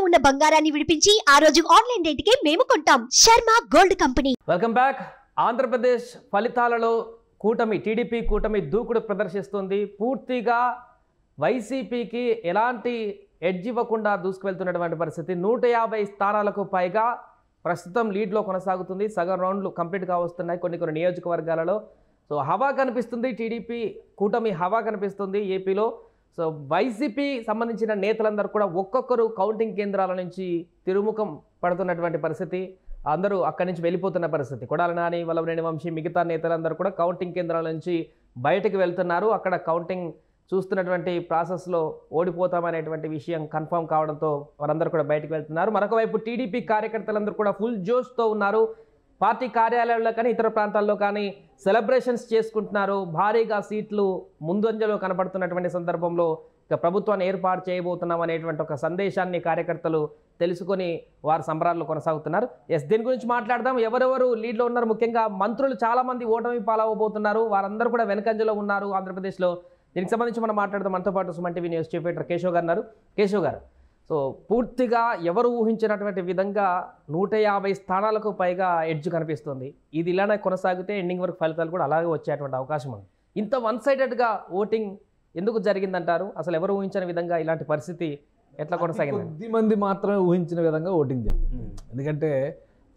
ఉన్న బంగారాన్ని విడిపించి ఆ రోజు ఆన్లైన్ రేటుకే మేము కొంటాం. Sharma gold company. Welcome back. Andhra Pradesh ఫలితాలలో టీడీపీ కూటమి దూకుడు ప్రదర్శిస్తుంది. పూర్తిగా వైసీపీకి ఎలాంటి ఎడ్జ్ ఇవ్వకుండా దూసుకువెళ్తున్నటువంటి పరిస్థితి. 150 స్థానాలకు పైగా ప్రస్తుతం లీడ్లో కొనసాగుతుంది. సగం రౌండ్లు కంప్లీట్గా వస్తున్నాయి కొన్ని నియోజకవర్గాలలో. సో హవా కనిపిస్తుంది, టీడీపీ కూటమి హవా కనిపిస్తుంది ఏపీలో. సో వైసీపీ సంబంధించిన నేతలందరూ కూడా ఒక్కొక్కరు కౌంటింగ్ కేంద్రాల నుంచి తిరుముఖం పడుతున్నటువంటి పరిస్థితి. అందరూ అక్కడి నుంచి వెళ్ళిపోతున్న పరిస్థితి. కొడాల నాని, వల్లభనేని వంశీ, మిగతా నేతలందరూ కూడా కౌంటింగ్ కేంద్రాల నుంచి బయటకు వెళ్తున్నారు. అక్కడ కౌంటింగ్ చూస్తున్నటువంటి ప్రాసెస్లో ఓడిపోతామనేటువంటి విషయం కన్ఫర్మ్ కావడంతో వారందరూ కూడా బయటకు వెళ్తున్నారు. మరొక వైపు టీడీపీ కార్యకర్తలందరూ కూడా ఫుల్ జోష్తో ఉన్నారు. పార్టీ కార్యాలయాల్లో కానీ ఇతర ప్రాంతాల్లో కానీ సెలబ్రేషన్స్ చేసుకుంటున్నారు. భారీగా సీట్లు ముందంజలో కనపడుతున్నటువంటి సందర్భంలో ఇక ప్రభుత్వాన్ని ఏర్పాటు చేయబోతున్నాం అనేటువంటి ఒక సందేశాన్ని కార్యకర్తలు తెలుసుకొని వారు సంబరాల్లో కొనసాగుతున్నారు. దీని గురించి మాట్లాడదాం. ఎవరెవరు లీడ్లో ఉన్నారు? ముఖ్యంగా మంత్రులు చాలామంది ఓటమి పాలవబోతున్నారు. వారందరూ కూడా వెనకంజలో ఉన్నారు ఆంధ్రప్రదేశ్లో. దీనికి సంబంధించి మనం మాట్లాడదాం. మనతో పాటు Suman TV news chief editor Keshav గారు ఉన్నారు. కేశవ్ గారు, సో పూర్తిగా ఎవరు ఊహించినటువంటి విధంగా 150 స్థానాలకు పైగా ఎడ్జ్ కనిపిస్తుంది. ఇది ఇలానే కొనసాగితే ఎండింగ్ వరకు ఫలితాలు కూడా అలాగే వచ్చేటువంటి అవకాశం ఉంది. ఇంత వన్ సైడెడ్గా ఓటింగ్ ఎందుకు జరిగిందంటారు? అసలు ఎవరు ఊహించిన విధంగా ఇలాంటి పరిస్థితి ఎట్లా కొనసాగింది? కొద్ది మంది మాత్రమే ఊహించిన విధంగా ఓటింగ్ జరిగింది. ఎందుకంటే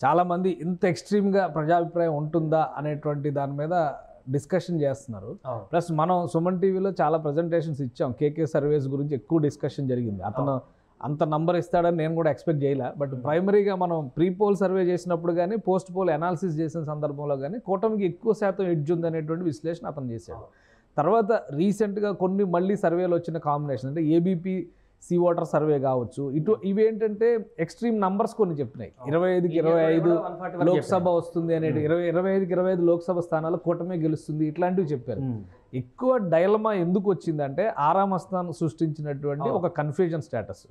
చాలామంది ఇంత ఎక్స్ట్రీమ్గా ప్రజాభిప్రాయం ఉంటుందా అనేటువంటి దాని మీద డిస్కషన్ చేస్తున్నారు. ప్లస్ మనం సుమన్ టీవీలో చాలా ప్రజెంటేషన్స్ ఇచ్చాం. కేకే సర్వేస్ గురించి ఎక్కువ డిస్కషన్ జరిగింది. అతను అంత నంబర్ ఇస్తాడని నేను కూడా ఎక్స్పెక్ట్ చేయలే. బట్ ప్రైమరీగా మనం ప్రీ పోల్ సర్వే చేసినప్పుడు కానీ పోస్ట్ పోల్ అనాలిసిస్ చేసిన సందర్భంలో కానీ కూటమికి ఎక్కువ శాతం ఎడ్జ్ ఉందనేటువంటి విశ్లేషణ అతను చేశాడు. తర్వాత రీసెంట్గా కొన్ని మళ్ళీ సర్వేలు వచ్చిన కాంబినేషన్ అంటే ఏబీపీ సీ ఓటర్ సర్వే కావచ్చు. ఇవేంటంటే ఎక్స్ట్రీమ్ నంబర్స్ కొన్ని చెప్పినాయి. 25కి 25 లోక్సభ వస్తుంది అనేది, 25కి 25 లోక్సభ స్థానాలు కూటమి గెలుస్తుంది, ఇట్లాంటివి చెప్పారు. ఎక్కువ డైలమా ఎందుకు వచ్చిందంటే ఆరామస్థానం సృష్టించినటువంటి ఒక కన్ఫ్యూజన్ స్టేటస్.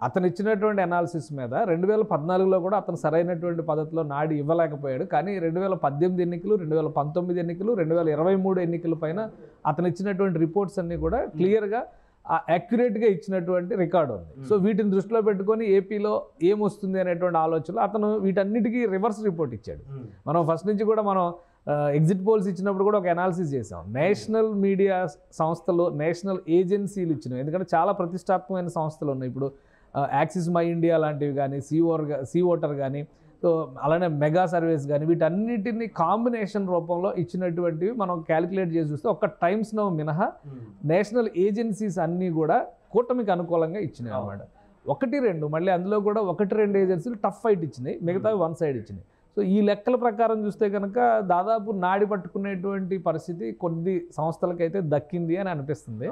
అతను ఇచ్చినటువంటి అనాలిసిస్ మీద 2014లో కూడా అతను సరైనటువంటి పద్ధతిలో నాడి ఇవ్వలేకపోయాడు. కానీ 2018 ఎన్నికలు, 2019 ఎన్నికలు, 2023 ఎన్నికల పైన అతను ఇచ్చినటువంటి రిపోర్ట్స్ అన్నీ కూడా క్లియర్గా యాక్యురేట్గా ఇచ్చినటువంటి రికార్డు ఉంది. సో వీటిని దృష్టిలో పెట్టుకొని ఏపీలో ఏమొస్తుంది అనేటువంటి ఆలోచనలో అతను వీటన్నిటికీ రివర్స్ రిపోర్ట్ ఇచ్చాడు. మనం ఫస్ట్ నుంచి కూడా మనం ఎగ్జిట్ పోల్స్ ఇచ్చినప్పుడు కూడా ఒక అనాలిసిస్ చేసాం. నేషనల్ మీడియా సంస్థలు, నేషనల్ ఏజెన్సీలు ఇచ్చినాయి. ఎందుకంటే చాలా ప్రతిష్టాత్మకమైన సంస్థలు ఉన్నాయి. ఇప్పుడు యాక్సిస్ మై ఇండియా లాంటివి కానీ, సీ ఓటర్ కానీ, సో అలానే మెగా సర్వేస్ కానీ, వీటన్నిటిని కాంబినేషన్ రూపంలో ఇచ్చినటువంటివి మనం క్యాలిక్యులేట్ చేసి చూస్తే ఒక్క టైమ్స్ నౌ మినహా నేషనల్ ఏజెన్సీస్ అన్నీ కూడా కూటమికి అనుకూలంగా ఇచ్చినాయి అన్నమాట. 1-2 మళ్ళీ అందులో కూడా 1-2 ఏజెన్సీలు టఫ్ ఫైట్ ఇచ్చినాయి, మిగతావి వన్ సైడ్ ఇచ్చినాయి. సో ఈ లెక్కల ప్రకారం చూస్తే కనుక దాదాపు నాడి పట్టుకునేటువంటి పరిస్థితి కొన్ని సంస్థలకైతే దక్కింది అని అనిపిస్తుంది.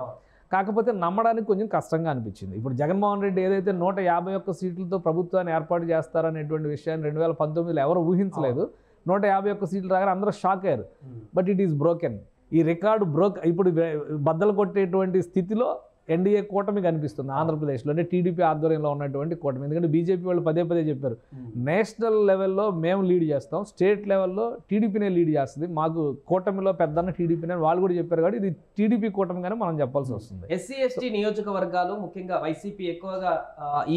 కాకపోతే నమ్మడానికి కొంచెం కష్టంగా అనిపించింది. ఇప్పుడు జగన్మోహన్ రెడ్డి ఏదైతే 151 సీట్లతో ప్రభుత్వాన్ని ఏర్పాటు చేస్తారనేటువంటి విషయాన్ని 2019లో ఎవరు ఊహించలేదు. 151 సీట్లు రాగానే అందరూ షాక్ అయ్యారు. But it is broken. ఈ రికార్డు ఇప్పుడు బద్దలు కొట్టేటువంటి స్థితిలో ఎన్డీఏ కూటమి కనిపిస్తుంది ఆంధ్రప్రదేశ్లో, అంటే టీడీపీ ఆధ్వర్యంలో ఉన్నటువంటి కూటమి. ఎందుకంటే బీజేపీ వాళ్ళు పదే చెప్పారు, నేషనల్ లెవెల్లో మేము లీడ్ చేస్తాం, స్టేట్ లెవెల్లో టీడీపీనే లీడ్ చేస్తుంది, మాకు కూటమిలో పెద్దన్న టీడీపీనే వాళ్ళు కూడా చెప్పారు. కాబట్టి ఇది టీడీపీ కూటమిగానే మనం చెప్పాల్సి వస్తుంది. ఎస్సీ ఎస్టీ నియోజకవర్గాలు ముఖ్యంగా వైసీపీ ఎక్కువగా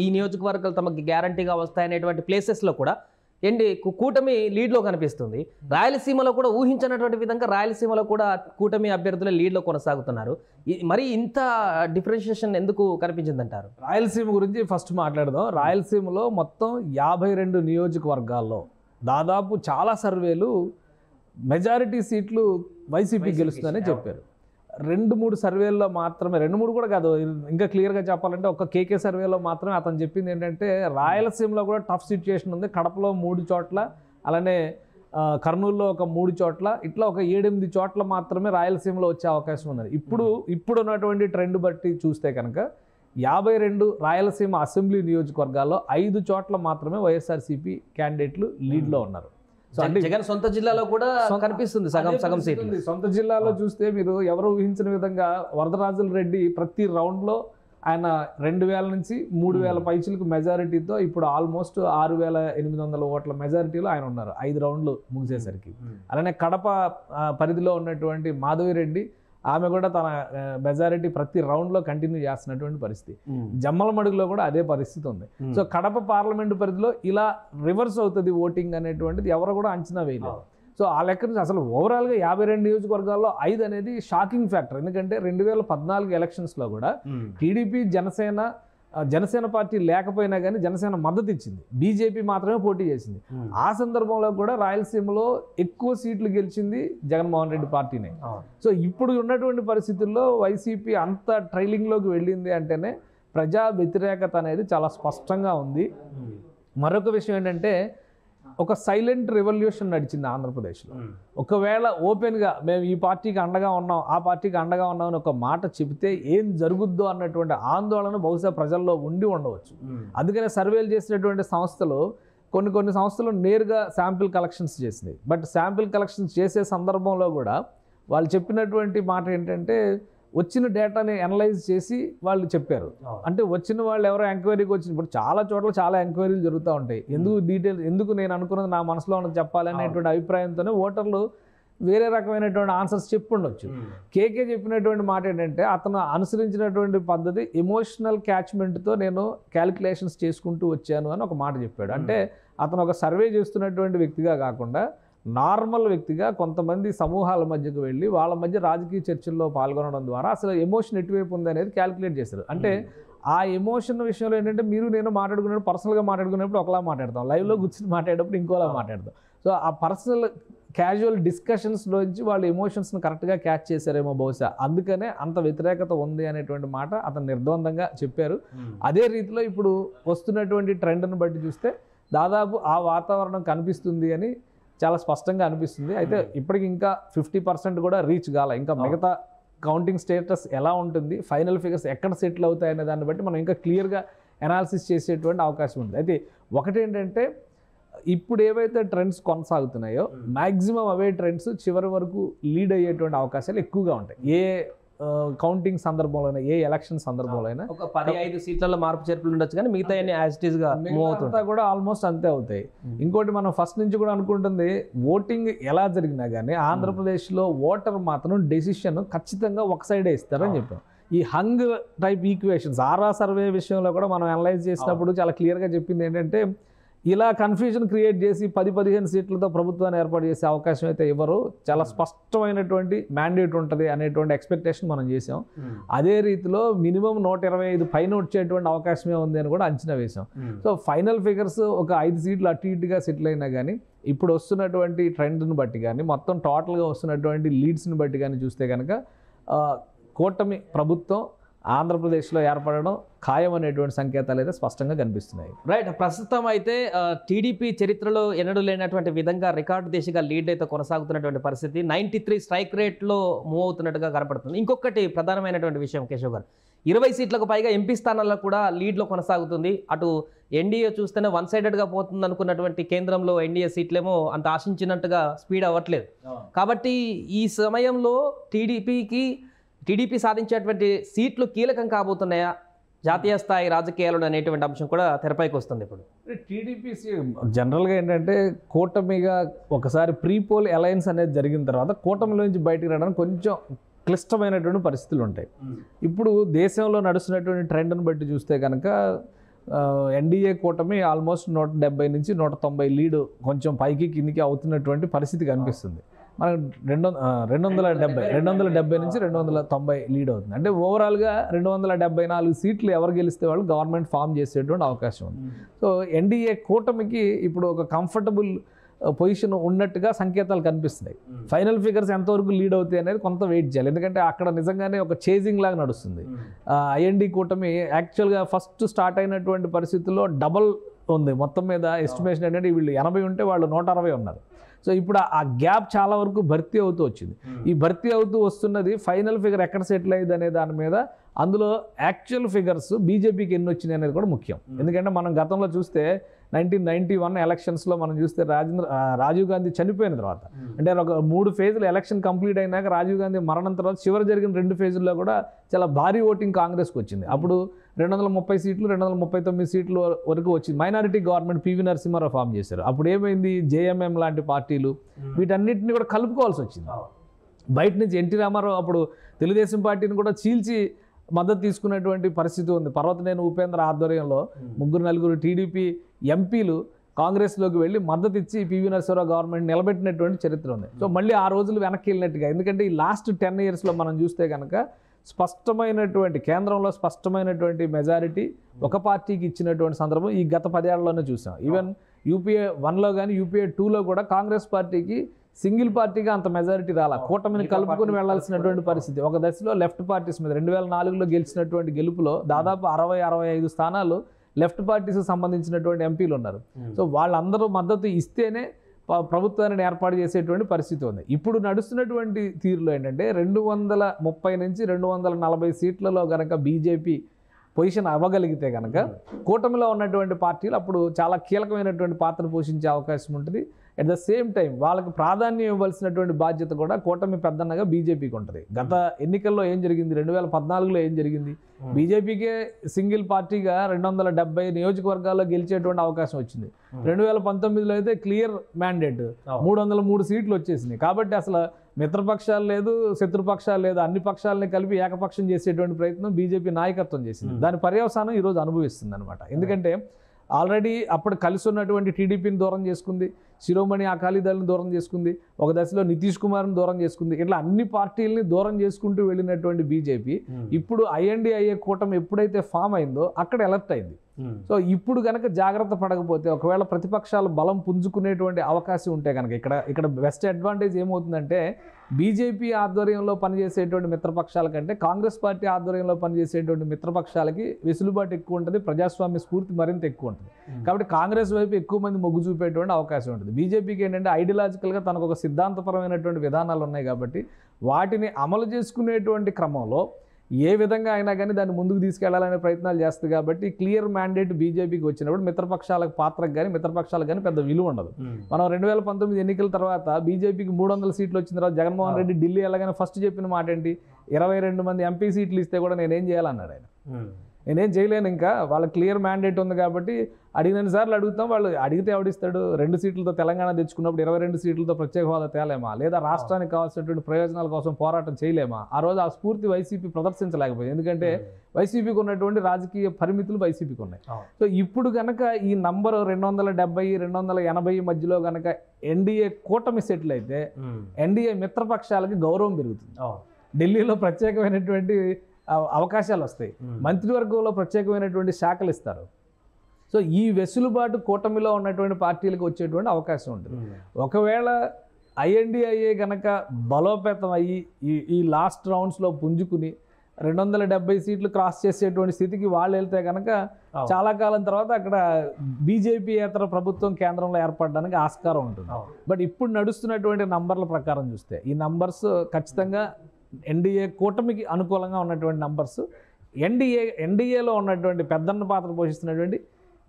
ఈ నియోజకవర్గాలు తమకి గ్యారంటీగా వస్తాయనేటువంటి ప్లేసెస్లో కూడా కూటమి లీడ్లో కనిపిస్తుంది. రాయలసీమలో కూడా ఊహించినటువంటి విధంగా రాయలసీమలో కూడా కూటమి అభ్యర్థులు లీడ్లో కొనసాగుతున్నారు. మరి ఇంత డిఫరెన్షియేషన్ ఎందుకు కనిపించిందంటారు? రాయలసీమ గురించి ఫస్ట్ మాట్లాడదాం. రాయలసీమలో మొత్తం 52 నియోజకవర్గాల్లో దాదాపు చాలా సర్వేలు మెజారిటీ సీట్లు వైసీపీ గెలుస్తుందని చెప్పారు. 2-3 సర్వేల్లో మాత్రమే, 2-3 కూడా కాదు, ఇంకా క్లియర్గా చెప్పాలంటే ఒక కేకే సర్వేలో మాత్రమే అతను చెప్పింది ఏంటంటే రాయలసీమలో కూడా టఫ్ సిచ్యుయేషన్ ఉంది. కడపలో 3 చోట్ల, అలానే కర్నూలులో ఒక 3 చోట్ల, ఇట్లా ఒక 7-8 చోట్ల మాత్రమే రాయలసీమలో వచ్చే అవకాశం ఉన్నది. ఇప్పుడు ఉన్నటువంటి ట్రెండ్ బట్టి చూస్తే కనుక 52 రాయలసీమ అసెంబ్లీ నియోజకవర్గాల్లో 5 చోట్ల మాత్రమే వైఎస్ఆర్సీపీ క్యాండిడేట్లు లీడ్లో ఉన్నారు. సో అంటే జగన్ సొంత జిల్లాలో కూడా కనిపిస్తుంది సగం సీట్లు. సొంత జిల్లాలో చూస్తే మీరు ఎవరు ఊహించిన విధంగా వరదరాజుల రెడ్డి ప్రతి రౌండ్లో ఆయన 2000 నుంచి 3000 పైచులకు మెజారిటీతో ఇప్పుడు ఆల్మోస్ట్ 6800 ఓట్ల మెజారిటీలో ఆయన ఉన్నారు 5 రౌండ్లు ముగిసేసరికి. అలానే కడప పరిధిలో ఉన్నటువంటి మాధవిరెడ్డి ఆమె కూడా తన మెజారిటీ ప్రతి రౌండ్లో కంటిన్యూ చేస్తున్నటువంటి పరిస్థితి. జమ్మలమడుగులో కూడా అదే పరిస్థితి ఉంది. సో కడప పార్లమెంటు పరిధిలో ఇలా రివర్స్ అవుతుంది ఓటింగ్ అనేటువంటిది ఎవరు కూడా అంచనా వేయలేదు. సో ఆ లెక్క నుంచి అసలు ఓవరాల్గా 52 నియోజకవర్గాల్లో 5 అనేది షాకింగ్ ఫ్యాక్టర్. ఎందుకంటే 2014 ఎలక్షన్స్లో కూడా టీడీపీ జనసేన పార్టీ లేకపోయినా కానీ జనసేన మద్దతు ఇచ్చింది, బీజేపీ మాత్రమే పోటీ చేసింది. ఆ సందర్భంలో కూడా రాయలసీమలో ఎక్కువ సీట్లు గెలిచింది జగన్మోహన్ రెడ్డి పార్టీనే. సో ఇప్పుడు ఉన్నటువంటి పరిస్థితుల్లో వైసీపీ అంత ట్రైలింగ్లోకి వెళ్ళింది అంటేనే ప్రజా వ్యతిరేకత అనేది చాలా స్పష్టంగా ఉంది. మరొక విషయం ఏంటంటే ఒక సైలెంట్ రెవల్యూషన్ నడిచింది ఆంధ్రప్రదేశ్లో. ఒకవేళ ఓపెన్గా మేము ఈ పార్టీకి అండగా ఉన్నాం, ఆ పార్టీకి అండగా ఉన్నాం అని ఒక మాట చెబితే ఏం జరుగుద్దో అన్నటువంటి ఆందోళన బహుశా ప్రజల్లో ఉండవచ్చు. అందుకనే సర్వేలు చేసినటువంటి సంస్థలు కొన్ని సంస్థలు నేరుగా శాంపిల్ కలెక్షన్స్ చేసినాయి. బట్ శాంపిల్ కలెక్షన్స్ చేసే సందర్భంలో కూడా వాళ్ళు చెప్పినటువంటి మాట ఏంటంటే వచ్చిన డేటాని అనలైజ్ చేసి వాళ్ళు చెప్పారు. అంటే వచ్చిన వాళ్ళు ఎవరో ఎంక్వైరీకి వచ్చిన, ఇప్పుడు చాలా చోట్ల చాలా ఎంక్వైరీలు జరుగుతూ ఉంటాయి. ఎందుకు నేను అనుకున్నది నా మనసులో ఉన్నది చెప్పాలనేటువంటి అభిప్రాయంతోనే ఓటర్లు వేరే రకమైనటువంటి ఆన్సర్స్ చెప్పుండొచ్చు. కేకే చెప్పినటువంటి మాట ఏంటంటే అతను అనుసరించినటువంటి పద్ధతి ఎమోషనల్ క్యాచ్మెంట్తో నేను క్యాలిక్యులేషన్స్ చేసుకుంటూ వచ్చాను అని ఒక మాట చెప్పాడు. అంటే అతను ఒక సర్వే చేస్తున్నటువంటి వ్యక్తిగా కాకుండా నార్మల్ వ్యక్తిగా కొంతమంది సమూహాల మధ్యకు వెళ్ళి వాళ్ళ మధ్య రాజకీయ చర్చల్లో పాల్గొనడం ద్వారా అసలు ఎమోషన్ ఎటువైపు ఉంది అనేది క్యాలిక్యులేట్ చేశారు. అంటే ఆ ఎమోషన్ విషయంలో ఏంటంటే మీరు నేను మాట్లాడుకున్నప్పుడు పర్సనల్గా మాట్లాడుకున్నప్పుడు ఒకలా మాట్లాడతాం, లైవ్లో కూర్చొని మాట్లాడేటప్పుడు ఇంకోలా మాట్లాడతాం. సో ఆ పర్సనల్ క్యాజువల్ డిస్కషన్స్లోంచి వాళ్ళు ఎమోషన్స్ని కరెక్ట్గా క్యాచ్ చేశారేమో బహుశా, అందుకనే అంత వ్యతిరేకత ఉంది అనేటువంటి మాట అతను నిర్ద్వందంగా చెప్పారు. అదే రీతిలో ఇప్పుడు వస్తున్నటువంటి ట్రెండ్ని బట్టి చూస్తే దాదాపు ఆ వాతావరణం కనిపిస్తుంది అని చాలా స్పష్టంగా అనిపిస్తుంది. అయితే ఇప్పటికి ఇంకా 50% కూడా రీచ్ కాల. ఇంకా మిగతా కౌంటింగ్ స్టేటస్ ఎలా ఉంటుంది, ఫైనల్ ఫిగర్స్ ఎక్కడ సెటిల్ అవుతాయి అనే దాన్ని బట్టి మనం ఇంకా క్లియర్గా అనాలిసిస్ చేసేటువంటి అవకాశం ఉంది. అయితే ఒకటేంటంటే ఇప్పుడు ఏవైతే ట్రెండ్స్ కొనసాగుతున్నాయో మ్యాక్సిమం అవే ట్రెండ్స్ చివరి వరకు లీడ్ అయ్యేటువంటి అవకాశాలు ఎక్కువగా ఉంటాయి. ఏ కౌంటింగ్ సందర్భంలో ఏ ఎలక్షన్ సందర్భంలో ఒక 15 సీట్లలో మార్పు చేర్పులు ఉండొచ్చు, కానీ మిగతా యాజ్ ఇట్ ఈస్ గా మూవ్ అవుతుంటా కూడా ఆల్మోస్ట్ అంతే అవుతాయి. ఇంకోటి మనం ఫస్ట్ నుంచి కూడా అనుకుంటుంది ఓటింగ్ ఎలా జరిగినా కానీ ఆంధ్రప్రదేశ్లో ఓటర్ మాత్రం డెసిషన్ ఖచ్చితంగా ఒక సైడే ఇస్తారని చెప్పాం. ఈ హంగ్ టైప్ ఈక్వేషన్స్ ఆర్ఆర్ సర్వే విషయంలో కూడా మనం అనలైజ్ చేసినప్పుడు చాలా క్లియర్గా చెప్పింది ఏంటంటే ఇలా కన్ఫ్యూజన్ క్రియేట్ చేసి 10-15 సీట్లతో ప్రభుత్వాన్ని ఏర్పాటు చేసే అవకాశం అయితే ఎవరు, చాలా స్పష్టమైనటువంటి మ్యాండేట్ ఉంటుంది అనేటువంటి ఎక్స్పెక్టేషన్ మనం చేసాం. అదే రీతిలో మినిమం 125 పైన వచ్చేటువంటి అవకాశమే ఉంది అని కూడా అంచనా వేసాం. సో ఫైనల్ ఫిగర్స్ ఒక 5 సీట్లు అటు ఇటుగా సెటిల్ అయినా కానీ ఇప్పుడు వస్తున్నటువంటి ట్రెండ్ని బట్టి కానీ మొత్తం టోటల్గా వస్తున్నటువంటి లీడ్స్ని బట్టి కానీ చూస్తే కనుక కూటమి ప్రభుత్వం ఆంధ్రప్రదేశ్లో ఏర్పడడం ఖాయం అనేటువంటి సంకేతాలు అయితే స్పష్టంగా కనిపిస్తున్నాయి. రైట్. ప్రస్తుతం అయితే టీడీపీ చరిత్రలో ఎన్నడూ లేనటువంటి విధంగా రికార్డు దిశగా లీడ్ అయితే కొనసాగుతున్నటువంటి పరిస్థితి, 93 స్ట్రైక్ రేట్లో మూవ్ అవుతున్నట్టుగా కనపడుతుంది. ఇంకొకటి ప్రధానమైనటువంటి విషయం కేశవ్ గారు, 20 సీట్లకు పైగా ఎంపీ స్థానాల్లో కూడా లీడ్లో కొనసాగుతుంది. అటు ఎన్డీఏ చూస్తేనే వన్ సైడెడ్గా పోతుంది అనుకున్నటువంటి కేంద్రంలో ఎన్డీఏ సీట్లేమో అంత ఆశించినట్టుగా స్పీడ్ అవ్వట్లేదు. కాబట్టి ఈ సమయంలో టీడీపీ సాధించేటువంటి సీట్లు కీలకం కాబోతున్నాయా జాతీయ స్థాయి రాజకీయాలు అనేటువంటి అంశం కూడా తెరపైకి వస్తుంది. ఇప్పుడు టీడీపీ జనరల్గా ఏంటంటే కూటమిగా ఒకసారి ప్రీపోల్ అలయన్స్ అనేది జరిగిన తర్వాత కూటమిలో నుంచి బయటకు రావడానికి కొంచెం క్లిష్టమైనటువంటి పరిస్థితులు ఉంటాయి. ఇప్పుడు దేశంలో నడుస్తున్నటువంటి ట్రెండ్ని బట్టి చూస్తే కనుక ఎన్డీఏ కూటమి ఆల్మోస్ట్ 170 నుంచి 190 లీడ్ కొంచెం పైకి కిందికి అవుతున్నటువంటి పరిస్థితి కనిపిస్తుంది. మనకు 270 నుంచి 290 లీడ్ అవుతుంది. అంటే ఓవరాల్గా 274 సీట్లు ఎవరు గెలిస్తే వాళ్ళు గవర్నమెంట్ ఫామ్ చేసేటువంటి అవకాశం ఉంది. సో ఎన్డీఏ కూటమికి ఇప్పుడు ఒక కంఫర్టబుల్ పొజిషన్ ఉన్నట్టుగా సంకేతాలు కనిపిస్తున్నాయి. ఫైనల్ ఫిగర్స్ ఎంతవరకు లీడ్ అవుతాయి అనేది కొంత వెయిట్ చేయాలి, ఎందుకంటే అక్కడ నిజంగానే ఒక చేజింగ్ లాగా నడుస్తుంది. ఐఎన్డీ కూటమి యాక్చువల్గా ఫస్ట్ స్టార్ట్ అయినటువంటి పరిస్థితుల్లో డబల్ ఉంది. మొత్తం మీద ఎస్టిమేషన్ ఏంటంటే వీళ్ళు 80 ఉంటే వాళ్ళు 160 ఉన్నారు. సో ఇప్పుడు ఆ గ్యాప్ చాలా వరకు భర్తీ అవుతూ వచ్చింది. ఈ భర్తీ అవుతూ వస్తున్నది ఫైనల్ ఫిగర్ ఎక్కడ సెటిల్ అయ్యింది అనే దాని మీద, అందులో యాక్చువల్ ఫిగర్స్ బీజేపీకి ఎన్ని వచ్చినాయి అనేది కూడా ముఖ్యం. ఎందుకంటే మనం గతంలో చూస్తే 1991 ఎలక్షన్స్లో మనం చూస్తే రాజీవ్ గాంధీ చనిపోయిన తర్వాత, అంటే ఒక 3 ఫేజులు ఎలక్షన్ కంప్లీట్ అయినాక రాజీవ్ గాంధీ మరణం తర్వాత చివరి జరిగిన 2 ఫేజుల్లో కూడా చాలా భారీ ఓటింగ్ కాంగ్రెస్కి వచ్చింది. అప్పుడు 230 సీట్లు 239 సీట్ల వరకు వచ్చింది. Minority government PV Narasimha Rao form చేశారు. అప్పుడు ఏమైంది, జేఎంఎం లాంటి పార్టీలు వీటన్నిటిని కూడా కలుపుకోవాల్సి వచ్చింది. బయట నుంచి ఎన్టీ రామారావు అప్పుడు తెలుగుదేశం పార్టీని కూడా చీల్చి మద్దతు తీసుకున్నటువంటి పరిస్థితి ఉంది. పర్వతనేని ఉపేంద్ర ఆధ్వర్యంలో 3-4 టీడీపీ ఎంపీలు కాంగ్రెస్లోకి వెళ్ళి మద్దతు ఇచ్చి పివి నరసింహరావు గవర్నమెంట్ నిలబెట్టినటువంటి చరిత్ర ఉంది. సో మళ్ళీ ఆ రోజులు వెనక్కి వెళ్ళినట్టుగా, ఎందుకంటే ఈ లాస్ట్ 10 yearsలో మనం చూస్తే కనుక స్పష్టమైనటువంటి కేంద్రంలో స్పష్టమైనటువంటి మెజారిటీ ఒక పార్టీకి ఇచ్చినటువంటి సందర్భం ఈ గత 10 ఏళ్లలోనే చూసాం. ఈవెన్ యూపీఏ 1లో కానీ యూపీఏ 2లో కూడా కాంగ్రెస్ పార్టీకి సింగిల్ పార్టీగా అంత మెజారిటీ రాలా, కూటమిని కలుపుకొని వెళ్లాల్సినటువంటి పరిస్థితి. ఒక దశలో లెఫ్ట్ పార్టీస్ మీద 2004లో గెలిచినటువంటి గెలుపులో దాదాపు 60-65 స్థానాలు లెఫ్ట్ పార్టీస్కి సంబంధించినటువంటి ఎంపీలు ఉన్నారు. సో వాళ్ళందరూ మద్దతు ఇస్తేనే ప్రభుత్వాన్ని ఏర్పాటు చేసేటువంటి పరిస్థితి ఉంది. ఇప్పుడు నడుస్తున్నటువంటి తీరులో ఏంటంటే 230 నుంచి 240 సీట్లలో కనుక బీజేపీ పొజిషన్ అవ్వగలిగితే కనుక కూటమిలో ఉన్నటువంటి పార్టీలు అప్పుడు చాలా కీలకమైనటువంటి పాత్ర పోషించే అవకాశం ఉంటుంది. అట్ ద సేమ్ టైం వాళ్ళకి ప్రాధాన్యం ఇవ్వాల్సినటువంటి బాధ్యత కూడా కూటమి పెద్దన్నగా బీజేపీకి ఉంటుంది. గత ఎన్నికల్లో ఏం జరిగింది, 2014లో ఏం జరిగింది, బీజేపీకే సింగిల్ పార్టీగా 270 నియోజకవర్గాల్లో గెలిచేటువంటి అవకాశం వచ్చింది. 2019లో అయితే క్లియర్ మ్యాండేట్ 303 సీట్లు వచ్చేసినాయి. కాబట్టి అసలు మిత్రపక్షాలు లేదు, శత్రుపక్షాలు లేదు, అన్ని పక్షాలని కలిపి ఏకపక్షం చేసేటువంటి ప్రయత్నం బీజేపీ నాయకత్వం చేసింది. దాని పర్యవసానం ఈరోజు అనుభవిస్తుంది అనమాట. ఎందుకంటే ఆల్రెడీ అప్పుడు కలిసి ఉన్నటువంటి టీడీపీని దూరం చేసుకుంది, శిరోమణి అకాలీదళని దూరం చేసుకుంది, ఒక దశలో నితీష్ కుమార్ని దూరం చేసుకుంది. ఇట్లా అన్ని పార్టీలని దూరం చేసుకుంటూ వెళ్ళినటువంటి బీజేపీ ఇప్పుడు ఐఎన్డీఐఏ కూటమి ఎప్పుడైతే ఫామ్ అయిందో అక్కడ ఎలర్ట్ అయింది. సో ఇప్పుడు కనుక జాగ్రత్త పడకపోతే ఒకవేళ ప్రతిపక్షాలు బలం పుంజుకునేటువంటి అవకాశం ఉంటే కనుక ఇక్కడ బెస్ట్ అడ్వాంటేజ్ ఏమవుతుందంటే బీజేపీ ఆధ్వర్యంలో పనిచేసేటువంటి మిత్రపక్షాల కంటే కాంగ్రెస్ పార్టీ ఆధ్వర్యంలో పనిచేసేటువంటి మిత్రపక్షాలకి వెసులుబాటు ఎక్కువ ఉంటుంది, ప్రజాస్వామ్య స్ఫూర్తి మరింత ఎక్కువ ఉంటుంది. కాబట్టి కాంగ్రెస్ వైపు ఎక్కువ మంది మొగ్గు చూపేటువంటి అవకాశం ఉంటుంది. బీజేపీకి ఏంటంటే ఐడియాలజికల్గా తనకు ఒక సిద్ధాంతపరమైనటువంటి విధానాలు ఉన్నాయి కాబట్టి వాటిని అమలు చేసుకునేటువంటి క్రమంలో ఏ విధంగా అయినా కానీ దాన్ని ముందుకు తీసుకెళ్లాలనే ప్రయత్నాలు చేస్తుంది. కాబట్టి క్లియర్ మ్యాండేట్ బీజేపీకి వచ్చినప్పుడు మిత్రపక్షాలకు పాత్రకు కానీ మిత్రపక్షాలకు కానీ పెద్ద విలువ ఉండదు. మనం 2019 ఎన్నికల తర్వాత బీజేపీకి 300 సీట్లు వచ్చిన తర్వాత జగన్మోహన్ రెడ్డి ఢిల్లీ వెళ్ళగానే ఫస్ట్ చెప్పిన మాట ఏంటి, 22 మంది ఎంపీ సీట్లు ఇస్తే కూడా నేనేం చేయాలన్నాడు ఆయన. నేనేం చేయలేను, ఇంకా వాళ్ళ క్లియర్ మ్యాండేట్ ఉంది కాబట్టి అడిగిన సార్లు అడుగుతాం, వాళ్ళు అడిగితే ఎవడిస్తాడు. 2 సీట్లతో తెలంగాణ తెచ్చుకున్నప్పుడు 22 సీట్లతో ప్రత్యేక హోదా తేలేమా, లేదా రాష్ట్రానికి కావాల్సినటువంటి ప్రయోజనాల కోసం పోరాటం చేయలేమా? ఆ రోజు ఆ స్ఫూర్తి వైసీపీ ప్రదర్శించలేకపోయింది, ఎందుకంటే వైసీపీకి ఉన్నటువంటి రాజకీయ పరిమితులు వైసీపీకి ఉన్నాయి. సో ఇప్పుడు కనుక ఈ నంబర్ 270-280 మధ్యలో కనుక ఎన్డీఏ కూటమి సెటిల్ అయితే ఎన్డీఏ మిత్రపక్షాలకి గౌరవం పెరుగుతుంది. ఢిల్లీలో ప్రత్యేకమైనటువంటి అవకాశాలు వస్తాయి, మంత్రివర్గంలో ప్రత్యేకమైనటువంటి శాఖలు ఇస్తారు. సో ఈ వెసులుబాటు కూటమిలో ఉన్నటువంటి పార్టీలకు వచ్చేటువంటి అవకాశం ఉంటుంది. ఒకవేళ ఐఎన్డీఐఏ కనుక బలోపేతం అయ్యి ఈ లాస్ట్ రౌండ్స్లో పుంజుకుని 270 సీట్లు క్రాస్ చేసేటువంటి స్థితికి వాళ్ళు వెళ్తే కనుక చాలా కాలం తర్వాత అక్కడ బీజేపీ ఏతర ప్రభుత్వం కేంద్రంలో ఏర్పడడానికి ఆస్కారం ఉంటుంది. బట్ ఇప్పుడు నడుస్తున్నటువంటి నంబర్ల ప్రకారం చూస్తే ఈ నంబర్స్ ఖచ్చితంగా ఎన్డీఏ కూటమికి అనుకూలంగా ఉన్నటువంటి నంబర్స్. ఎన్డీఏలో ఉన్నటువంటి పెద్దన్న పాత్ర పోషిస్తున్నటువంటి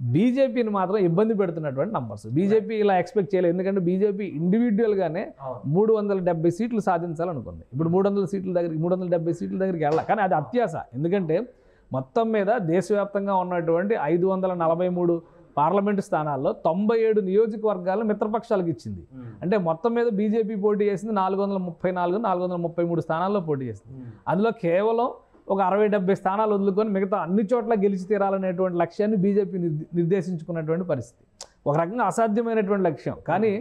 బీజేపీని మాత్రం ఇబ్బంది పెడుతున్నటువంటి నంబర్స్. బీజేపీ ఇలా ఎక్స్పెక్ట్ చేయలేదు, ఎందుకంటే బీజేపీ ఇండివిజువల్గానే 370 సీట్లు సాధించాలనుకుంది. ఇప్పుడు 370 సీట్ల దగ్గరికి వెళ్ళాలి, కానీ అది అత్యాశ. ఎందుకంటే మొత్తం మీద దేశవ్యాప్తంగా ఉన్నటువంటి 543 పార్లమెంటు స్థానాల్లో 97 నియోజకవర్గాలు మిత్రపక్షాలకు ఇచ్చింది. అంటే మొత్తం మీద బీజేపీ పోటీ చేసింది 434-433 స్థానాల్లో పోటీ చేసింది. అందులో కేవలం ఒక 60-70 స్థానాలు వదులుకొని మిగతా అన్ని చోట్ల గెలిచి తీరాలనేటువంటి లక్ష్యాన్ని బీజేపీ నిర్దేశించుకున్నటువంటి పరిస్థితి. ఒక రకంగా అసాధ్యమైనటువంటి లక్ష్యం, కానీ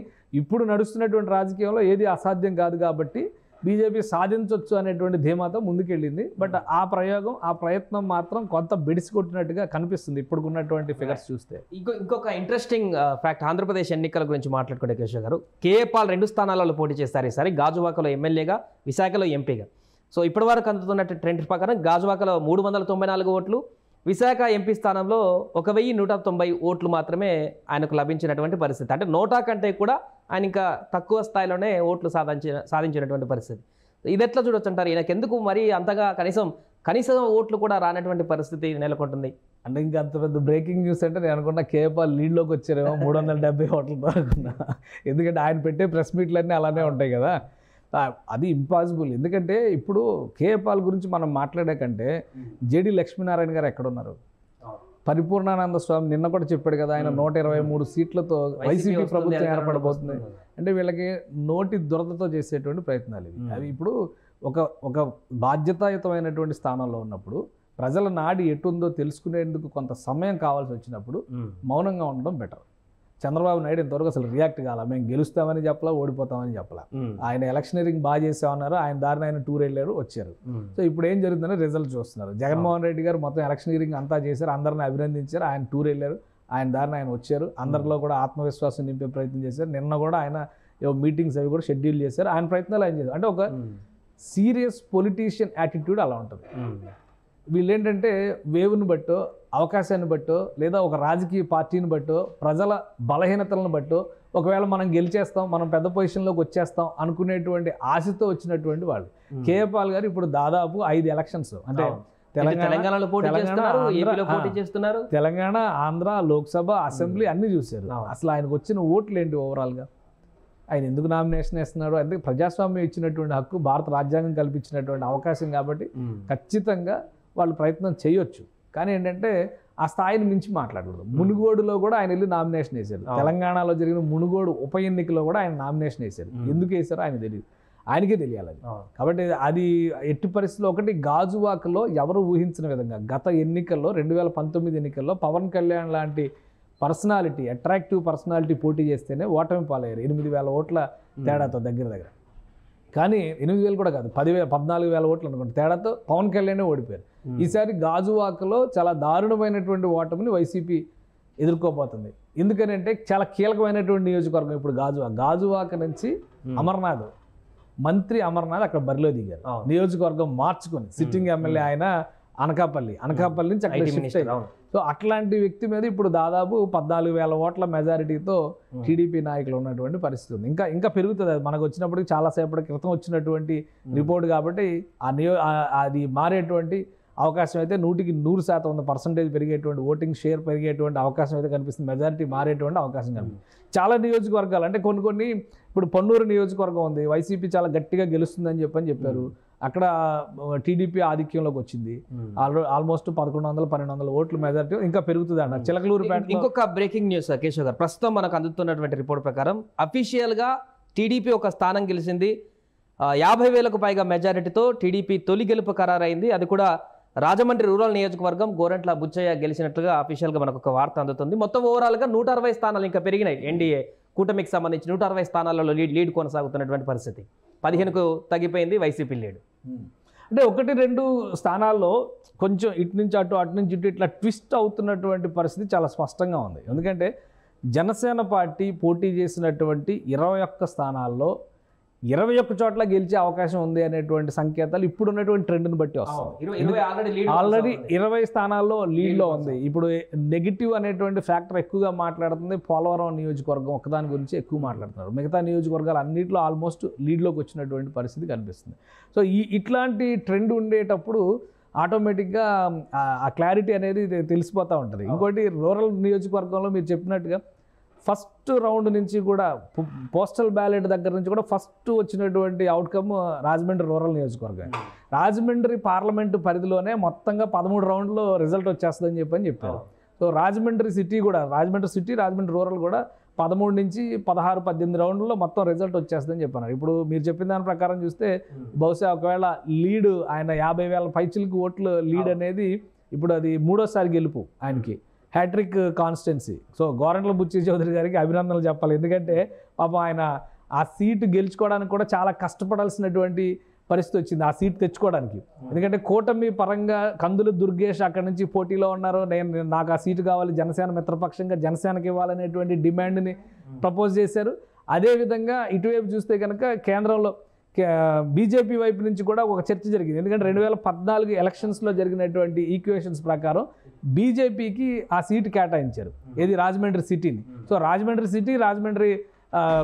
ఇప్పుడు నడుస్తున్నటువంటి రాజకీయంలో ఏది అసాధ్యం కాదు కాబట్టి బీజేపీ సాధించవచ్చు అనేటువంటి ధీమాతో ముందుకెళ్ళింది. బట్ ఆ ప్రయత్నం మాత్రం కొంత బెడిసి కొట్టినట్టుగా కనిపిస్తుంది ఇప్పుడున్నటువంటి ఫిగర్స్ చూస్తే. ఇంకొక ఇంట్రెస్టింగ్ ఫ్యాక్ట్, ఆంధ్రప్రదేశ్ ఎన్నికల గురించి మాట్లాడుకుంటే కేశవ్ గారు, కేఏ పాల్ 2 స్థానాలలో పోటీ చేస్తారు ఈసారి, గాజువాకలో ఎమ్మెల్యేగా, విశాఖలో ఎంపీగా. సో ఇప్పటివరకు అందుతున్న ట్రెండ్ ప్రకారం గాజువాకలో 394 ఓట్లు, విశాఖ ఎంపీ స్థానంలో 1190 ఓట్లు మాత్రమే ఆయనకు లభించినటువంటి పరిస్థితి. అంటే నోటా కంటే కూడా ఆయన ఇంకా తక్కువ స్థాయిలోనే ఓట్లు సాధించినటువంటి పరిస్థితి. ఇది ఎట్లా చూడొచ్చు అంటారు? ఈయనకు ఎందుకు మరి అంతగా కనీసం ఓట్లు కూడా రానటువంటి పరిస్థితి నెలకొంటుంది? అంటే ఇంకా అంత పెద్ద బ్రేకింగ్ న్యూస్ అంటే నేను అనుకున్నా కేపాల్ లీడ్లోకి వచ్చారేమో 370 ఓట్లతో అనుకున్నా. ఎందుకంటే ఆయన పెట్టే ప్రెస్ మీట్లన్నీ అలానే ఉంటాయి కదా, అది ఇంపాసిబుల్. ఎందుకంటే ఇప్పుడు కేపాల్ గురించి మనం మాట్లాడే కంటే జేడి లక్ష్మీనారాయణ గారు ఎక్కడున్నారు? పరిపూర్ణానంద స్వామి నిన్న కూడా చెప్పాడు కదా, ఆయన 123 సీట్లతో వైసీపీ ప్రభుత్వం ఏర్పడబోతుంది అంటే వీళ్ళకి నోటి దురదతో చేసేటువంటి ప్రయత్నాలు ఇవి. అవి ఇప్పుడు ఒక బాధ్యతాయుతమైనటువంటి స్థానంలో ఉన్నప్పుడు ప్రజల నాడి ఎటుందో తెలుసుకునేందుకు కొంత సమయం కావాల్సి వచ్చినప్పుడు మౌనంగా ఉండడం బెటర్. చంద్రబాబు నాయుడు ఇంతవరకు అసలు రియాక్ట్ కాల, మేము గెలుస్తామని చెప్పలా, ఓడిపోతామని చెప్పలా. ఆయన ఎలక్షనీరింగ్ బాగా చేసామన్నారు, ఆయన దారిని ఆయన టూర్ వెళ్ళారు, వచ్చారు. సో ఇప్పుడు ఏం జరుగుతుందని రిజల్ట్ చూస్తున్నారు. జగన్మోహన్ రెడ్డి గారు మొత్తం ఎలక్షనీరింగ్ అంతా చేశారు, అందరిని అభినందించారు, ఆయన టూర్ వెళ్ళారు, ఆయన దారిని ఆయన వచ్చారు, అందరిలో కూడా ఆత్మవిశ్వాసం నింపే ప్రయత్నం చేశారు. నిన్న కూడా ఆయన మీటింగ్స్ అవి కూడా షెడ్యూల్ చేశారు, ఆయన ప్రయత్నాలు ఆయన చేశారు. అంటే ఒక సీరియస్ పొలిటీషియన్ యాటిట్యూడ్ అలా ఉంటుంది. వీళ్ళు ఏంటంటే వేవ్ని బట్టో, అవకాశాన్ని బట్టో, లేదా ఒక రాజకీయ పార్టీని బట్టో, ప్రజల బలహీనతలను బట్టో, ఒకవేళ మనం గెలిచేస్తాం, మనం పెద్ద పొజిషన్లోకి వచ్చేస్తాం అనుకునేటువంటి ఆశతో వచ్చినటువంటి వాళ్ళు. కేఏ పాల్ గారు ఇప్పుడు దాదాపు 5 ఎలక్షన్స్ అంటే తెలంగాణ, ఆంధ్ర, లోక్సభ, అసెంబ్లీ అన్ని చూశారు. అసలు ఆయనకు వచ్చిన ఓట్లు ఏంటి ఓవరాల్గా, ఆయన ఎందుకు నామినేషన్ వేస్తున్నాడు అంటే ప్రజాస్వామ్యం ఇచ్చినటువంటి హక్కు, భారత రాజ్యాంగం కల్పించినటువంటి అవకాశం కాబట్టి ఖచ్చితంగా వాళ్ళు ప్రయత్నం చేయొచ్చు. కానీ ఏంటంటే ఆ స్థాయిని మించి మాట్లాడకూడదు. మునుగోడులో కూడా ఆయన వెళ్ళి నామినేషన్ వేశారు. తెలంగాణలో జరిగిన మునుగోడు ఉప ఎన్నికలో కూడా ఆయన నామినేషన్ వేశారు. ఎందుకు వేశారో ఆయన తెలియదు, ఆయనకే తెలియాలి అది. కాబట్టి అది ఎట్టి పరిస్థితుల్లో ఒకటి గాజువాకలో ఎవరు ఊహించిన విధంగా గత ఎన్నికల్లో 2019 ఎన్నికల్లో పవన్ కళ్యాణ్ లాంటి పర్సనాలిటీ, అట్రాక్టివ్ పర్సనాలిటీ పోటీ చేస్తేనే ఓటమి పాలయ్యారు 8,000 ఓట్ల తేడాతో దగ్గర. కానీ 8,000 కూడా కాదు, 14,000 ఓట్లు అనుకుంటే తేడాతో పవన్ కళ్యాణ్ ఓడిపోయారు. ఈసారి గాజువాకలో చాలా దారుణమైనటువంటి ఓటమిని వైసీపీ ఎదుర్కోబోతుంది. ఎందుకనంటే చాలా కీలకమైనటువంటి నియోజకవర్గం ఇప్పుడు గాజువాక నుంచి అమర్నాథ్, మంత్రి అమర్నాథ్ అక్కడ బరిలో దిగారు. నియోజకవర్గం మార్చుకొని సిట్టింగ్ ఎమ్మెల్యే ఆయన అనకాపల్లి నుంచి అక్కడ షిఫ్ట్ అయ్యారు. సో అట్లాంటి వ్యక్తి మీద ఇప్పుడు దాదాపు 14,000 ఓట్ల మెజారిటీతో టీడీపీ నాయకులు ఉన్నటువంటి పరిస్థితి ఉంది. ఇంకా పెరుగుతుంది. అది మనకు వచ్చినప్పటికి చాలాసేపటి క్రితం వచ్చినటువంటి రిపోర్ట్ కాబట్టి అది మారేటువంటి అవకాశం అయితే 100% ఉంది. పర్సంటేజ్ పెరిగేటువంటి, ఓటింగ్ షేర్ పెరిగేటువంటి అవకాశం అయితే కనిపిస్తుంది. మెజారిటీ మారేటువంటి అవకాశం కనిపిస్తుంది. చాలా నియోజకవర్గాలు అంటే కొన్ని ఇప్పుడు పన్నూరు నియోజకవర్గం ఉంది, వైసీపీ చాలా గట్టిగా గెలుస్తుందని చెప్పారు. అక్కడ టీడీపీ ఆధిక్యంలోకి వచ్చింది. ఆల్మోస్ట్ 1,100-1,200 ఓట్లు మెజారిటీ ఇంకా పెరుగుతుంది అన్నారు. చిలకలూరుపేట. ఇంకొక బ్రేకింగ్ న్యూస్ కేశవ్ గారు, ప్రస్తుతం మనకు అందుతున్నటువంటి రిపోర్ట్ ప్రకారం అఫీషియల్గా టీడీపీ ఒక స్థానం గెలిచింది. 50,000కు పైగా మెజారిటీతో టీడీపీ తొలి గెలుపు ఖరారైంది. అది కూడా రాజమండ్రి రూరల్ నియోజకవర్గం గోరంట్ల బుచ్చయ్య గెలిచినట్లుగా అఫీషియల్గా మనకు ఒక వార్త అందుతుంది. మొత్తం ఓవరాల్గా 160 స్థానాలు ఇంకా పెరిగినాయి. ఎన్డీఏ కూటమికి సంబంధించి 160 స్థానాలలో లీడ్ కొనసాగుతున్నటువంటి పరిస్థితి. 15కు తగ్గిపోయింది వైసీపీ లీడ్. అంటే 1-2 స్థానాల్లో కొంచెం ఇటు నుంచి అటు నుంచి ఇటు ఇట్లా ట్విస్ట్ అవుతున్నటువంటి పరిస్థితి చాలా స్పష్టంగా ఉంది. ఎందుకంటే జనసేన పార్టీ పోటీ చేసినటువంటి 21 స్థానాల్లో 21 చోట్ల గెలిచే అవకాశం ఉంది అనేటువంటి సంకేతాలు ఇప్పుడు ఉన్నటువంటి ట్రెండ్ని బట్టి వస్తుంది. ఆల్రెడీ 20 స్థానాల్లో లీడ్లో ఉంది. ఇప్పుడు నెగిటివ్ అనేటువంటి ఫ్యాక్టర్ ఎక్కువగా మాట్లాడుతుంది. పోలవరం నియోజకవర్గం ఒకదాని గురించి ఎక్కువ మాట్లాడుతున్నారు. మిగతా నియోజకవర్గాలు అన్నింటిలో ఆల్మోస్ట్ లీడ్లోకి వచ్చినటువంటి పరిస్థితి కనిపిస్తుంది. సో ఇట్లాంటి ట్రెండ్ ఉండేటప్పుడు ఆటోమేటిక్గా ఆ క్లారిటీ అనేది తెలిసిపోతూ ఉంటుంది. ఇంకోటి రూరల్ నియోజకవర్గంలో మీరు చెప్పినట్టుగా ఫస్ట్ రౌండ్ నుంచి కూడా పోస్టల్ బ్యాలెట్ దగ్గర నుంచి కూడా ఫస్ట్ వచ్చినటువంటి అవుట్కమ్ రాజమండ్రి రూరల్ నియోజకవర్గం. రాజమండ్రి పార్లమెంటు పరిధిలోనే మొత్తంగా 13 రౌండ్లో రిజల్ట్ వచ్చేస్తుందని చెప్పారు. సో రాజమండ్రి సిటీ కూడా, రాజమండ్రి రూరల్ కూడా 13 నుంచి 16, 18 రౌండ్లలో మొత్తం రిజల్ట్ వచ్చేస్తుందని చెప్పారు. ఇప్పుడు మీరు చెప్పిన దాని ప్రకారం చూస్తే బహుశా ఒకవేళ లీడ్ ఆయన 50,000 పైచిలకు ఓట్లు లీడ్ అనేది ఇప్పుడు అది 3వ గెలుపు ఆయనకి, hattrick constituency. So Gorantla Butchaiah Chowdary గారికి అభినందనలు చెప్పాలి. ఎందుకంటే పాపం ఆయన ఆ సీటు గెలుచుకోవడానికి కూడా చాలా కష్టపడాల్సినటువంటి పరిస్థితి వచ్చింది ఆ సీట్ తెచ్చుకోవడానికి. ఎందుకంటే కూటమి పరంగా కందులు దుర్గేష్ అక్కడి నుంచి పోటీలో ఉన్నారు. నాకు ఆ సీటు కావాలి, జనసేన మిత్రపక్షంగా జనసేనకి ఇవ్వాలనేటువంటి డిమాండ్ని ప్రపోజ్ చేశారు. అదేవిధంగా ఇటువైపు చూస్తే కనుక కేంద్రంలో బీజేపీ వైపు నుంచి కూడా ఒక చర్చ జరిగింది. ఎందుకంటే 2014 ఎలక్షన్స్లో జరిగినటువంటి ఈక్వేషన్స్ ప్రకారం బీజేపీకి ఆ సీటు కేటాయించారు, ఏది రాజమండ్రి సిటీని. సో రాజమండ్రి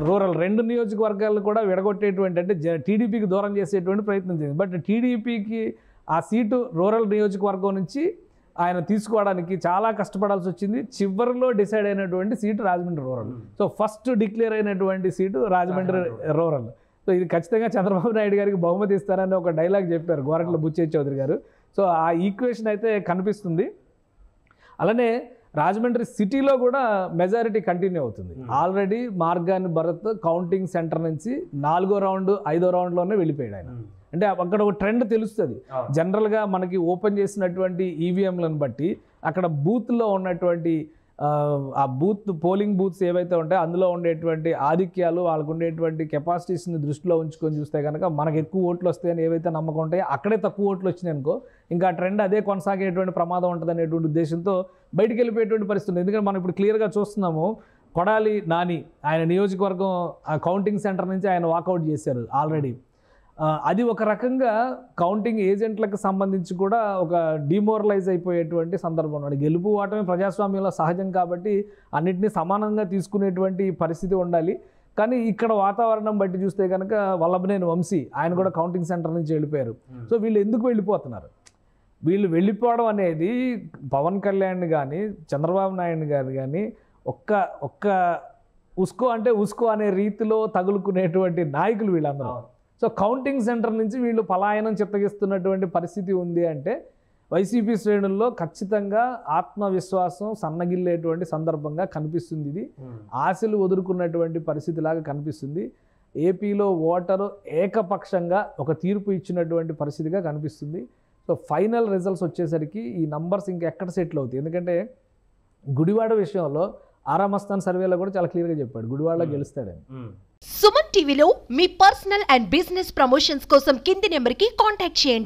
రూరల్ 2 నియోజకవర్గాలను కూడా విడగొట్టేటువంటి, అంటే టీడీపీకి దూరం చేసేటువంటి ప్రయత్నం చేసింది. బట్ టీడీపీకి ఆ సీటు రూరల్ నియోజకవర్గం నుంచి ఆయన తీసుకోవడానికి చాలా కష్టపడాల్సి వచ్చింది. చివరిలో డిసైడ్ అయినటువంటి seat Rajahmundry rural. So first declare అయినటువంటి సీటు రాజమండ్రి రూరల్. సో ఇది ఖచ్చితంగా చంద్రబాబు నాయుడు గారికి బహుమతి ఇస్తారని ఒక డైలాగ్ చెప్పారు గోరంట్ల బుచ్చయ్య చౌదరి గారు. సో ఆ ఈక్వేషన్ అయితే కనిపిస్తుంది. అలానే రాజమండ్రి సిటీలో కూడా మెజారిటీ కంటిన్యూ అవుతుంది. Already Margani Bharat counting centre నుంచి 4వ రౌండ్ 5వ రౌండ్లోనే వెళ్ళిపోయాడు ఆయన. అంటే అక్కడ ఒక ట్రెండ్ తెలుస్తుంది. జనరల్గా మనకి ఓపెన్ చేసినటువంటి ఈవీఎంలను బట్టి అక్కడ బూత్లో ఉన్నటువంటి ఆ పోలింగ్ బూత్స్ ఏవైతే ఉంటాయో అందులో ఉండేటువంటి ఆధిక్యాలు, వాళ్ళకు ఉండేటువంటి కెపాసిటీస్ని దృష్టిలో ఉంచుకొని చూస్తే కనుక మనకు ఎక్కువ ఓట్లు వస్తాయని ఏవైతే నమ్మకం ఉంటాయో అక్కడే తక్కువ ఓట్లు వచ్చినాయి అనుకో ఇంకా ట్రెండ్ అదే కొనసాగేటువంటి ప్రమాదం ఉంటుంది అనేటువంటి ఉద్దేశంతో బయటికి వెళ్ళిపోయేటువంటి పరిస్థితి. ఎందుకంటే మనం ఇప్పుడు క్లియర్గా చూస్తున్నాము, కొడాలి నాని ఆయన నియోజకవర్గం ఆ కౌంటింగ్ సెంటర్ నుంచి ఆయన వాకౌట్ చేశారు ఆల్రెడీ. అది ఒక రకంగా కౌంటింగ్ ఏజెంట్లకు సంబంధించి కూడా ఒక డిమోరలైజ్ అయిపోయేటువంటి సందర్భం. గెలుపు ఓటమి ప్రజాస్వామ్యంలో సహజం కాబట్టి అన్నింటినీ సమానంగా తీసుకునేటువంటి పరిస్థితి ఉండాలి. కానీ ఇక్కడ వాతావరణం బట్టి చూస్తే కనుక వల్లభనేని వంశీ ఆయన కూడా కౌంటింగ్ సెంటర్ నుంచి వెళ్ళిపోయారు. సో వీళ్ళు ఎందుకు వెళ్ళిపోతున్నారు? వీళ్ళు వెళ్ళిపోవడం అనేది పవన్ కళ్యాణ్ కానీ చంద్రబాబు నాయుడు గారు కానీ ఒక్క ఉస్కో అంటే ఉస్కో అనే రీతిలో తగులుకునేటువంటి నాయకులు వీళ్ళందరూ. సో కౌంటింగ్ సెంటర్ నుంచి వీళ్ళు పలాయనం చిత్తగిస్తున్నటువంటి పరిస్థితి ఉంది అంటే వైసీపీ శ్రేణుల్లో ఖచ్చితంగా ఆత్మవిశ్వాసం సన్నగిల్లేటువంటి సందర్భంగా కనిపిస్తుంది. ఇది ఆశలు వదులుకున్నటువంటి పరిస్థితిలాగా కనిపిస్తుంది. ఏపీలో ఓటరు ఏకపక్షంగా ఒక తీర్పు ఇచ్చినటువంటి పరిస్థితిగా కనిపిస్తుంది. సో ఫైనల్ రిజల్ట్స్ వచ్చేసరికి ఈ నంబర్స్ ఇంకెక్కడ సెటిల్ అవుతాయి. ఎందుకంటే గుడివాడ విషయంలో ఆరామస్థాన్ సర్వేలో కూడా చాలా క్లియర్గా చెప్పాడు గుడివాడలో గెలుస్తాడని. సుమన్ టీవీలో మీ పర్సనల్ అండ్ బిజినెస్ ప్రమోషన్స్ కోసం కింది నెంబర్కి కాంటాక్ట్ చేయండి.